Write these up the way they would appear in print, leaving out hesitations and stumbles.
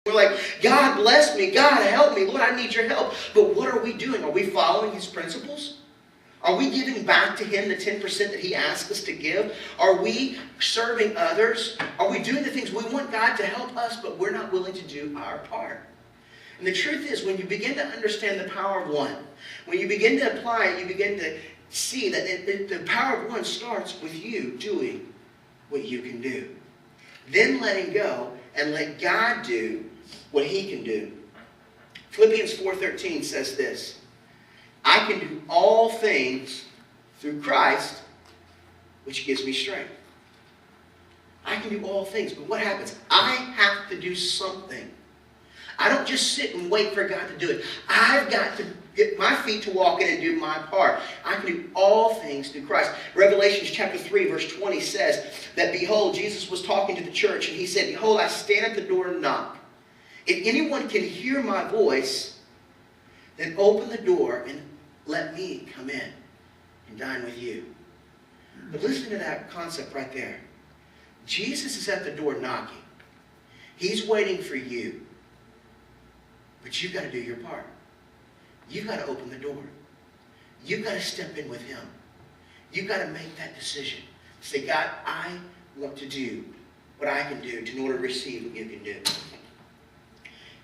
We're like, God bless me, God help me, Lord, I need your help. But what are we doing? Are we following his principles? Are we giving back to him the 10% that he asked us to give? Are we serving others? Are we doing the things we want God to help us, but we're not willing to do our part? And the truth is, when you begin to understand the power of one, when you begin to apply it, you begin to see that the power of one starts with you doing what you can do. Then letting go and let God do what he can do. Philippians 4:13 says this, I can do all things through Christ, which gives me strength. I can do all things, but what happens? I have to do something. I don't just sit and wait for God to do it. I've got to get my feet to walk in and do my part. I can do all things through Christ. Revelation chapter 3, verse 20 says that, behold, Jesus was talking to the church, and he said, behold, I stand at the door and knock. If anyone can hear my voice, then open the door and let me come in and dine with you. But listen to that concept right there. Jesus is at the door knocking. He's waiting for you. But you've got to do your part. You've got to open the door. You've got to step in with him. You've got to make that decision. Say, God, I want to do what I can do in order to receive what you can do.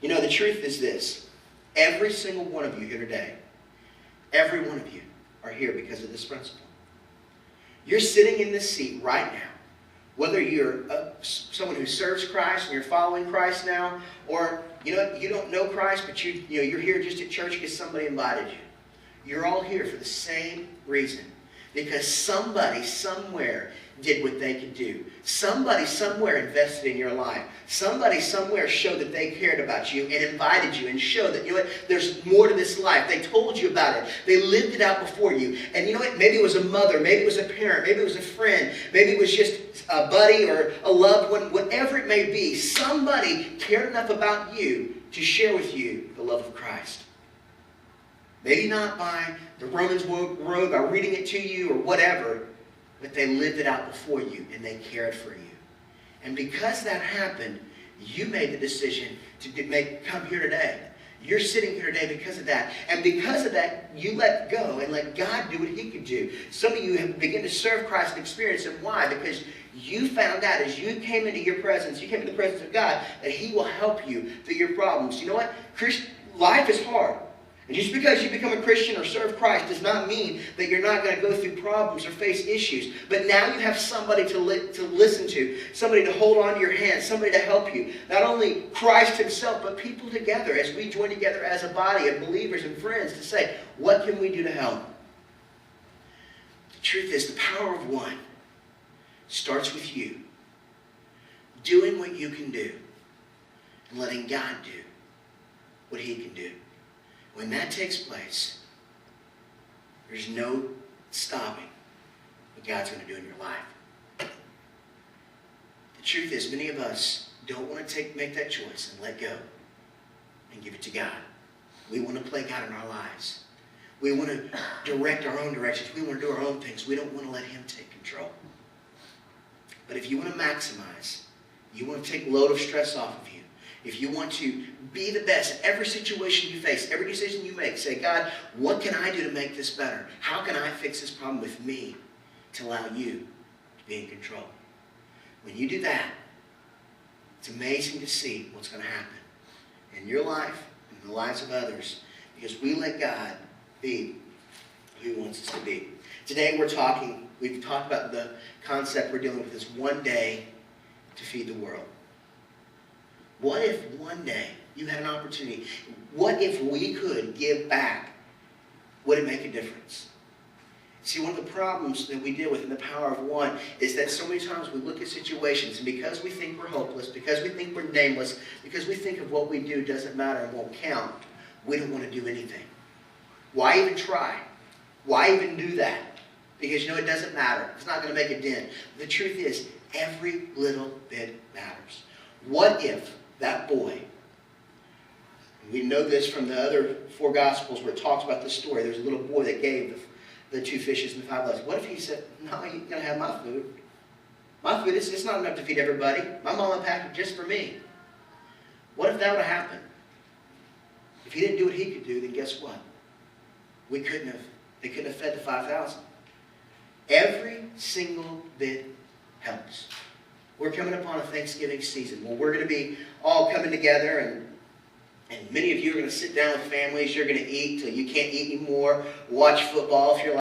You know, the truth is this. Every single one of you here today, every one of you are here because of this principle. You're sitting in this seat right now. Whether you're someone who serves Christ and you're following Christ now, or you don't know Christ, but you're here just at church because somebody invited you. You're all here for the same reason. Because somebody somewhere did what they could do. Somebody somewhere invested in your life. Somebody somewhere showed that they cared about you and invited you and showed that, there's more to this life. They told you about it. They lived it out before you. And you know what? Maybe it was a mother. Maybe it was a parent. Maybe it was a friend. Maybe it was just a buddy or a loved one. Whatever it may be, somebody cared enough about you to share with you the love of Christ. Maybe not by the Romans road, by reading it to you or whatever, but they lived it out before you and they cared for you. And because that happened, you made the decision to come here today. You're sitting here today because of that. And because of that, you let go and let God do what he could do. Some of you have begun to serve Christ and experience him. Why? Because you found out as you came into your presence, you came into the presence of God, that he will help you through your problems. You know what? Life is hard. And just because you become a Christian or serve Christ does not mean that you're not going to go through problems or face issues. But now you have somebody to listen to, somebody to hold on to your hand, somebody to help you. Not only Christ himself, but people together as we join together as a body of believers and friends to say, what can we do to help? The truth is, the power of one starts with you doing what you can do and letting God do what he can do. When that takes place, there's no stopping what God's going to do in your life. The truth is, many of us don't want to make that choice and let go and give it to God. We want to play God in our lives. We want to direct our own directions. We want to do our own things. We don't want to let him take control. But if you want to maximize, you want to take a load of stress off of you, if you want to be the best in every situation you face, every decision you make, say, God, what can I do to make this better? How can I fix this problem with me to allow you to be in control? When you do that, it's amazing to see what's going to happen in your life and in the lives of others because we let God be who he wants us to be. Today we've talked about the concept we're dealing with is one day to feed the world. What if one day you had an opportunity? What if we could give back? Would it make a difference? See, one of the problems that we deal with in the power of one is that so many times we look at situations and because we think we're hopeless, because we think we're nameless, because we think of what we do doesn't matter and won't count, we don't want to do anything. Why even try? Why even do that? Because it doesn't matter. It's not going to make a dent. The truth is, every little bit matters. What if that boy, and we know this from the other 4 Gospels where it talks about this story, there's a little boy that gave the 2 fishes and the 5 loaves. What if he said, no, you're going to have my food. My food, it's not enough to feed everybody. My mama packed it just for me. What if that would have happened? If he didn't do what he could do, then guess what? They couldn't have fed the 5,000. Every single bit helps. We're coming upon a Thanksgiving season where we're going to be all coming together, and many of you are going to sit down with families. You're going to eat till you can't eat anymore, watch football if you're